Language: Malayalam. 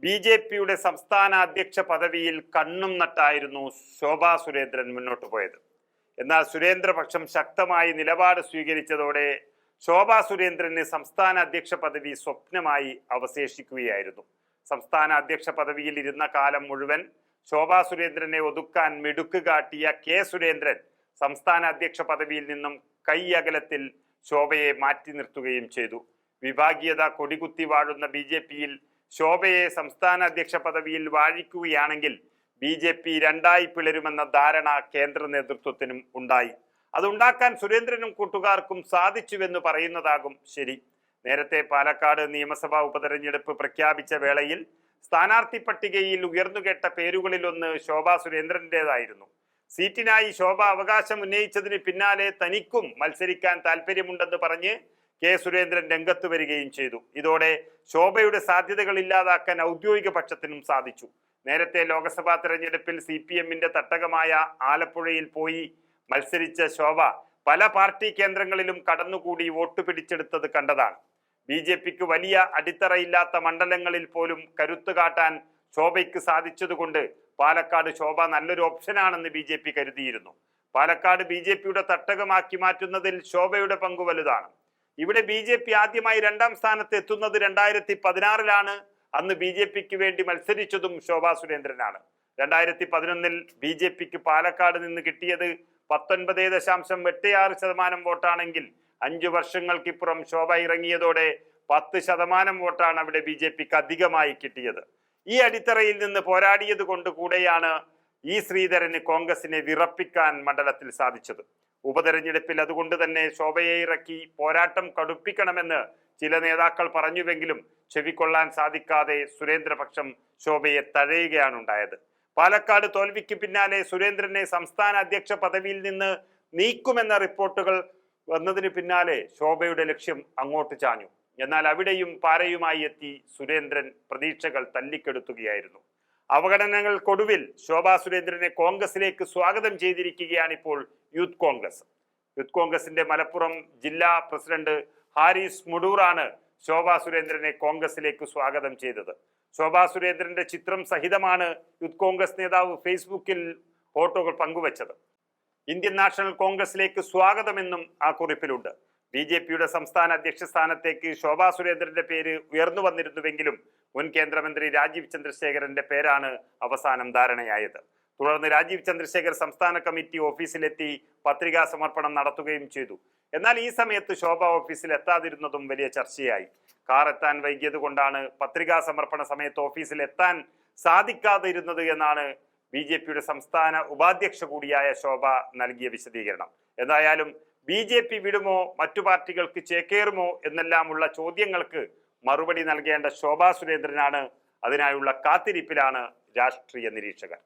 ബി.ജെ.പിയുടെ സംസ്ഥാന അധ്യക്ഷ പദവിയിൽ കണ്ണും നട്ടായിരുന്നു ശോഭാ സുരേന്ദ്രൻ മുന്നോട്ട് പോയത്. എന്നാൽ സുരേന്ദ്രപക്ഷം ശക്തമായി നിലപാട് സ്വീകരിച്ചതോടെ ശോഭാ സുരേന്ദ്രന് സംസ്ഥാന അധ്യക്ഷ പദവി സ്വപ്നമായി അവശേഷിക്കുകയായിരുന്നു. സംസ്ഥാന അധ്യക്ഷ പദവിയിൽ ഇരുന്ന കാലം മുഴുവൻ ശോഭാ സുരേന്ദ്രനെ ഒതുക്കാൻ മിടുക്ക് കാട്ടിയ കെ സുരേന്ദ്രൻ സംസ്ഥാന അധ്യക്ഷ പദവിയിൽ നിന്നും കൈയകലത്തിൽ ശോഭയെ മാറ്റി നിർത്തുകയും ചെയ്തു. വിഭാഗീയത കൊടികുത്തി വാഴുന്ന ബി.ജെ.പിയിൽ ശോഭയെ സംസ്ഥാന അധ്യക്ഷ പദവിയിൽ വാഴിക്കുകയാണെങ്കിൽ ബി.ജെ.പി രണ്ടായി പിളരുമെന്ന ധാരണ കേന്ദ്ര നേതൃത്വത്തിനും ഉണ്ടായി. അതുണ്ടാക്കാൻ സുരേന്ദ്രനും കൂട്ടുകാർക്കും സാധിച്ചുവെന്ന് പറയുന്നതാകും ശരി. നേരത്തെ പാലക്കാട് നിയമസഭാ ഉപതെരഞ്ഞെടുപ്പ് പ്രഖ്യാപിച്ച വേളയിൽ സ്ഥാനാർത്ഥി പട്ടികയിൽ ഉയർന്നുകേട്ട പേരുകളിലൊന്ന് ശോഭാ സുരേന്ദ്രന്റേതായിരുന്നു. സീറ്റിനായി ശോഭ അവകാശം ഉന്നയിച്ചതിന് പിന്നാലെ തനിക്കും മത്സരിക്കാൻ താല്പര്യമുണ്ടെന്ന് പറഞ്ഞ് കെ സുരേന്ദ്രൻ രംഗത്ത് വരികയും ചെയ്തു. ഇതോടെ ശോഭയുടെ സാധ്യതകൾ ഇല്ലാതാക്കാൻ ഔദ്യോഗിക പക്ഷത്തിനും സാധിച്ചു. നേരത്തെ ലോക്സഭാ തെരഞ്ഞെടുപ്പിൽ CPM-ന്റെ തട്ടകമായ ആലപ്പുഴയിൽ പോയി മത്സരിച്ച ശോഭ പല പാർട്ടി കേന്ദ്രങ്ങളിലും കടന്നുകൂടി വോട്ട് പിടിച്ചെടുത്തത് കണ്ടതാണ്. ബി.ജെ.പിക്ക് വലിയ അടിത്തറയില്ലാത്ത മണ്ഡലങ്ങളിൽ പോലും കരുത്ത് കാട്ടാൻ ശോഭയ്ക്ക് സാധിച്ചതുകൊണ്ട് പാലക്കാട് ശോഭ നല്ലൊരു ഓപ്ഷനാണെന്ന് ബി.ജെ.പി കരുതിയിരുന്നു. പാലക്കാട് ബി.ജെ.പിയുടെ തട്ടകമാക്കി മാറ്റുന്നതിൽ ശോഭയുടെ പങ്ക് വലുതാണ്. ഇവിടെ ബി.ജെ.പി ആദ്യമായി 2ാം സ്ഥാനത്ത് എത്തുന്നത് 2016-ലാണ്. അന്ന് ബി.ജെ.പിക്ക് വേണ്ടി മത്സരിച്ചതും ശോഭാ സുരേന്ദ്രനാണ്. 2011-ൽ ബി.ജെ.പിക്ക് പാലക്കാട് നിന്ന് കിട്ടിയത് 19.86% വോട്ടാണെങ്കിൽ 5 വർഷങ്ങൾക്കിപ്പുറം ശോഭ ഇറങ്ങിയതോടെ 10% വോട്ടാണ് അവിടെ ബി.ജെ.പിക്ക് അധികമായി കിട്ടിയത്. ഈ അടിത്തറയിൽ നിന്ന് പോരാടിയത് കൊണ്ട് കൂടെയാണ് ഇ ശ്രീധരന് കോൺഗ്രസിനെ വിറപ്പിക്കാൻ മണ്ഡലത്തിൽ സാധിച്ചത്. ഉപതെരഞ്ഞെടുപ്പിൽ അതുകൊണ്ട് തന്നെ ശോഭയെ ഇറക്കി പോരാട്ടം കടുപ്പിക്കണമെന്ന് ചില നേതാക്കൾ പറഞ്ഞുവെങ്കിലും ചെവിക്കൊള്ളാൻ സാധിക്കാതെ സുരേന്ദ്രപക്ഷം ശോഭയെ തഴയുകയാണ് ഉണ്ടായത്. പാലക്കാട് തോൽവിക്ക് പിന്നാലെ സുരേന്ദ്രനെ സംസ്ഥാന അധ്യക്ഷ പദവിയിൽ നിന്ന് നീക്കുമെന്ന റിപ്പോർട്ടുകൾ വന്നതിന് പിന്നാലെ ശോഭയുടെ ലക്ഷ്യം അങ്ങോട്ട് ചാഞ്ഞു. എന്നാൽ അവിടെയും പാരയുമായി എത്തി സുരേന്ദ്രൻ പ്രതീക്ഷകൾ തല്ലിക്കെടുത്തുകയായിരുന്നു. അവഗണനകൾക്കൊടുവിൽ ശോഭാ സുരേന്ദ്രനെ കോൺഗ്രസിലേക്ക് സ്വാഗതം ചെയ്തിരിക്കുകയാണിപ്പോൾ യൂത്ത് കോൺഗ്രസ്. യൂത്ത് കോൺഗ്രസിന്റെ മലപ്പുറം ജില്ലാ പ്രസിഡന്റ് ഹാരിസ് മുഡൂറാണ് ശോഭാ സുരേന്ദ്രനെ കോൺഗ്രസിലേക്ക് സ്വാഗതം ചെയ്തത്. ശോഭാ സുരേന്ദ്രന്റെ ചിത്രം സഹിതമാണ് യൂത്ത് കോൺഗ്രസ് നേതാവ് ഫേസ്ബുക്കിൽ ഫോട്ടോകൾ പങ്കുവച്ചത്. ഇന്ത്യൻ നാഷണൽ കോൺഗ്രസിലേക്ക് സ്വാഗതമെന്നും ആ കുറിപ്പിലുണ്ട്. ബി.ജെ.പിയുടെ സംസ്ഥാന അധ്യക്ഷ സ്ഥാനത്തേക്ക് ശോഭാ സുരേന്ദ്രന്റെ പേര് ഉയർന്നു വന്നിരുന്നുവെങ്കിലും മുൻ കേന്ദ്രമന്ത്രി രാജീവ് ചന്ദ്രശേഖരന്റെ പേരാണ് അവസാനം ധാരണയായത്. തുടർന്ന് രാജീവ് ചന്ദ്രശേഖർ സംസ്ഥാന കമ്മിറ്റി ഓഫീസിലെത്തി പത്രികാ സമർപ്പണം നടത്തുകയും ചെയ്തു. എന്നാൽ ഈ സമയത്ത് ശോഭ ഓഫീസിൽ എത്താതിരുന്നതും വലിയ ചർച്ചയായി. കാർ എത്താൻ വൈകിയത് കൊണ്ടാണ് പത്രികാ സമർപ്പണ സമയത്ത് ഓഫീസിൽ എത്താൻ സാധിക്കാതിരുന്നത് എന്നാണ് ബി.ജെ.പിയുടെ സംസ്ഥാന ഉപാധ്യക്ഷ കൂടിയായ ശോഭ നൽകിയ വിശദീകരണം. എന്തായാലും ബി.ജെ.പി വിടുമോ, മറ്റു പാർട്ടികൾക്ക് ചേക്കേറുമോ എന്നെല്ലാമുള്ള ചോദ്യങ്ങൾക്ക് മറുപടി നൽകേണ്ട ശോഭാ സുരേന്ദ്രനാണ്. അതിനായുള്ള കാത്തിരിപ്പിലാണ് രാഷ്ട്രീയ നിരീക്ഷകർ.